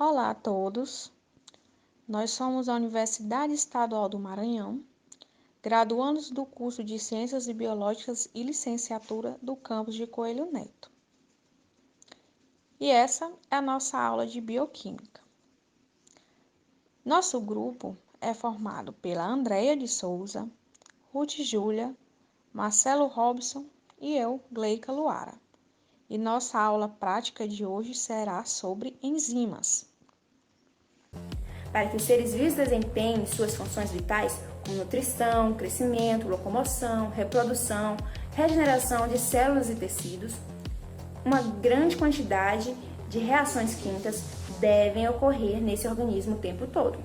Olá a todos, nós somos a Universidade Estadual do Maranhão, graduandos do curso de Ciências Biológicas e Licenciatura do campus de Coelho Neto. E essa é a nossa aula de Bioquímica. Nosso grupo é formado pela Andreia de Souza, Ruth Júlia, Marcelo Robson e eu, Gleica Luara. E nossa aula prática de hoje será sobre enzimas. Para que os seres vivos desempenhem suas funções vitais, como nutrição, crescimento, locomoção, reprodução, regeneração de células e tecidos, uma grande quantidade de reações químicas devem ocorrer nesse organismo o tempo todo.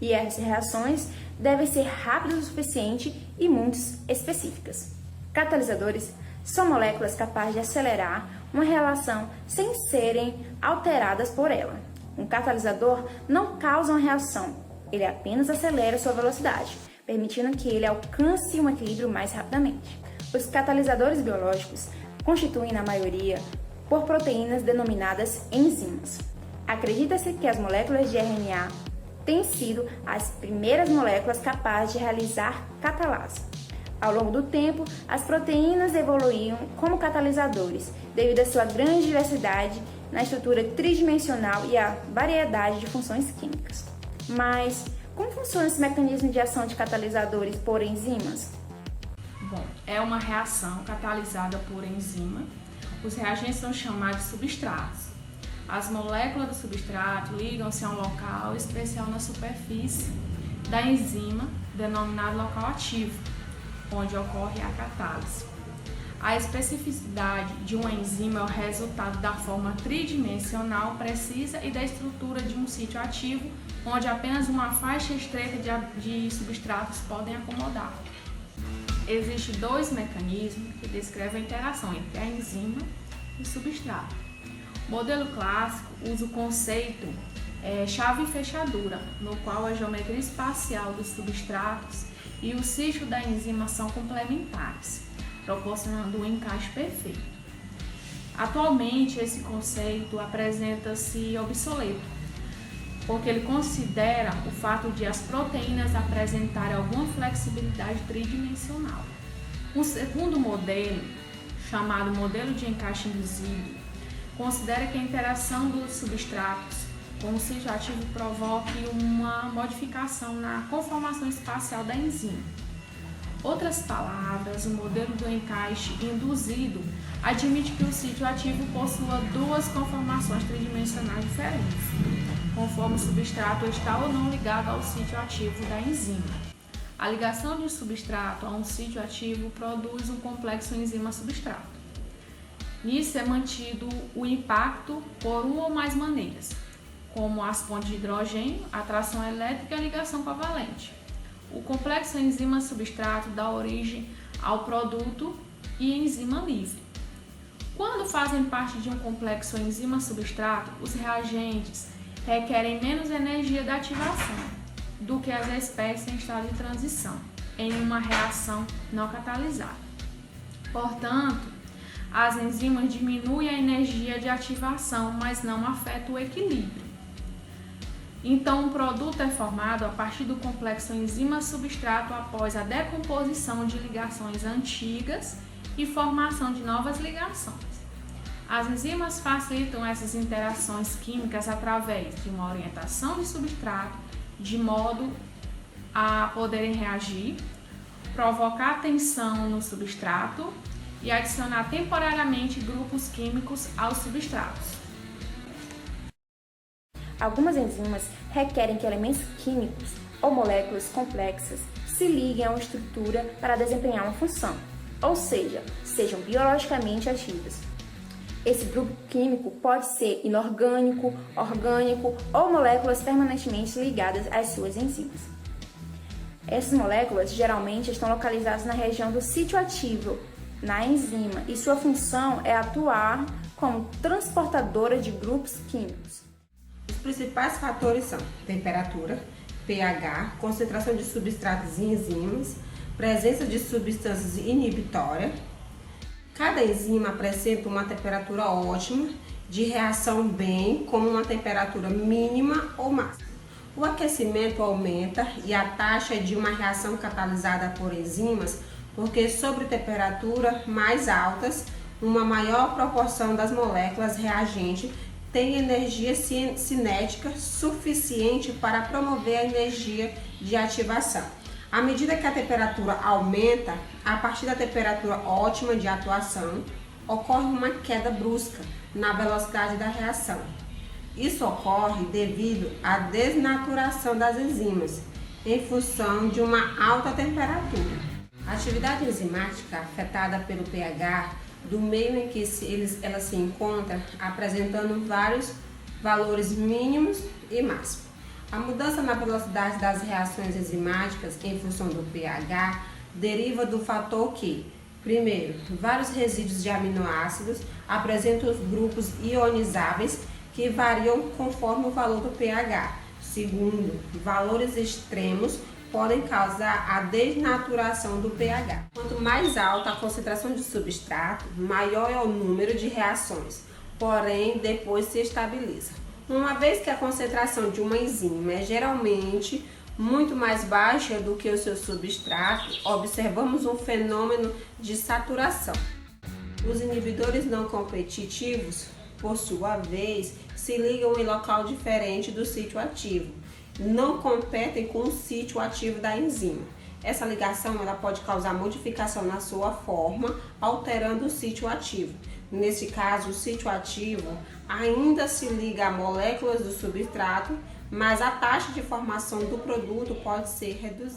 E essas reações devem ser rápidas o suficiente e muito específicas. Catalisadores são moléculas capazes de acelerar uma relação sem serem alteradas por ela. Um catalisador não causa uma reação, ele apenas acelera sua velocidade, permitindo que ele alcance um equilíbrio mais rapidamente. Os catalisadores biológicos constituem, na maioria, por proteínas denominadas enzimas. Acredita-se que as moléculas de RNA têm sido as primeiras moléculas capazes de realizar catalase. Ao longo do tempo, as proteínas evoluíram como catalisadores, devido à sua grande diversidade na estrutura tridimensional e à variedade de funções químicas. Mas como funciona esse mecanismo de ação de catalisadores por enzimas? Bom, é uma reação catalisada por enzima. Os reagentes são chamados de substratos. As moléculas do substrato ligam-se a um local especial na superfície da enzima, denominado local ativo, onde ocorre a catálise. A especificidade de uma enzima é o resultado da forma tridimensional precisa e da estrutura de um sítio ativo, onde apenas uma faixa estreita de substratos podem acomodar. Existem dois mecanismos que descrevem a interação entre a enzima e o substrato. O modelo clássico usa o conceito chave e fechadura, no qual a geometria espacial dos substratos e o sítio da enzima são complementares, proporcionando um encaixe perfeito. Atualmente, esse conceito apresenta-se obsoleto, porque ele considera o fato de as proteínas apresentarem alguma flexibilidade tridimensional. Um segundo modelo, chamado modelo de encaixe induzido, considera que a interação dos substratos com o sítio ativo provoque uma modificação na conformação espacial da enzima. Outras palavras, o modelo do encaixe induzido admite que o sítio ativo possua duas conformações tridimensionais diferentes, conforme o substrato está ou não ligado ao sítio ativo da enzima. A ligação de um substrato a um sítio ativo produz um complexo enzima-substrato. Nisso é mantido o impacto por uma ou mais maneiras, como as pontes de hidrogênio, a atração elétrica e a ligação covalente. O complexo enzima-substrato dá origem ao produto e enzima livre. Quando fazem parte de um complexo enzima-substrato, os reagentes requerem menos energia da ativação do que as espécies em estado de transição, em uma reação não catalisada. Portanto, as enzimas diminuem a energia de ativação, mas não afetam o equilíbrio. Então, um produto é formado a partir do complexo enzima-substrato após a decomposição de ligações antigas e formação de novas ligações. As enzimas facilitam essas interações químicas através de uma orientação de substrato, de modo a poderem reagir, provocar tensão no substrato e adicionar temporariamente grupos químicos aos substratos. Algumas enzimas requerem que elementos químicos ou moléculas complexas se liguem a uma estrutura para desempenhar uma função, ou seja, sejam biologicamente ativas. Esse grupo químico pode ser inorgânico, orgânico ou moléculas permanentemente ligadas às suas enzimas. Essas moléculas geralmente estão localizadas na região do sítio ativo, na enzima, e sua função é atuar como transportadora de grupos químicos. Os principais fatores são temperatura, pH, concentração de substratos e enzimas, presença de substâncias inibitórias. Cada enzima apresenta uma temperatura ótima de reação bem como uma temperatura mínima ou máxima. O aquecimento aumenta e a taxa de uma reação catalisada por enzimas, porque sobre temperaturas mais altas, uma maior proporção das moléculas reagentes tem energia cinética suficiente para promover a energia de ativação. À medida que a temperatura aumenta, a partir da temperatura ótima de atuação, ocorre uma queda brusca na velocidade da reação. Isso ocorre devido à desnaturação das enzimas, em função de uma alta temperatura. A atividade enzimática afetada pelo pH do meio em que ela se encontra, apresentando vários valores mínimos e máximos. A mudança na velocidade das reações enzimáticas em função do pH deriva do fator que, primeiro, vários resíduos de aminoácidos apresentam os grupos ionizáveis que variam conforme o valor do pH. Segundo, valores extremos podem causar a desnaturação do pH. Quanto mais alta a concentração de substrato, maior é o número de reações, porém depois se estabiliza. Uma vez que a concentração de uma enzima é geralmente muito mais baixa do que o seu substrato, observamos um fenômeno de saturação. Os inibidores não competitivos, por sua vez, se ligam em local diferente do sítio ativo. Não competem com o sítio ativo da enzima. Essa ligação ela pode causar modificação na sua forma, alterando o sítio ativo. Nesse caso, o sítio ativo ainda se liga a moléculas do substrato, mas a taxa de formação do produto pode ser reduzida.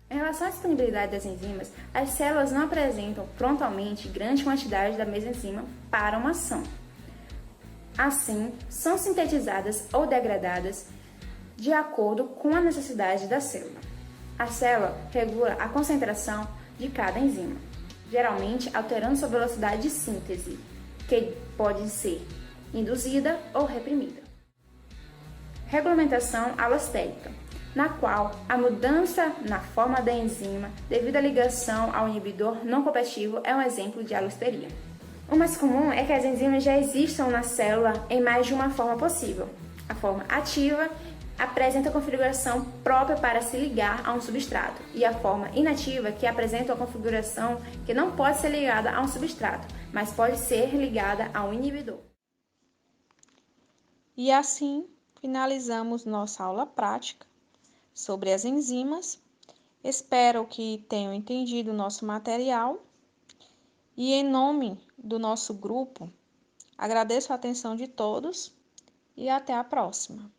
Em relação à disponibilidade das enzimas, as células não apresentam frontalmente grande quantidade da mesma enzima para uma ação. Assim, são sintetizadas ou degradadas de acordo com a necessidade da célula. A célula regula a concentração de cada enzima, geralmente alterando sua velocidade de síntese, que pode ser induzida ou reprimida. Regulamentação alostérica, na qual a mudança na forma da enzima devido à ligação ao inibidor não competitivo é um exemplo de alosteria. O mais comum é que as enzimas já existam na célula em mais de uma forma possível. A forma ativa apresenta a configuração própria para se ligar a um substrato e a forma inativa que apresenta a configuração que não pode ser ligada a um substrato, mas pode ser ligada a um inibidor. E assim finalizamos nossa aula prática sobre as enzimas. Espero que tenham entendido o nosso material e, em nome do nosso grupo, agradeço a atenção de todos e até a próxima.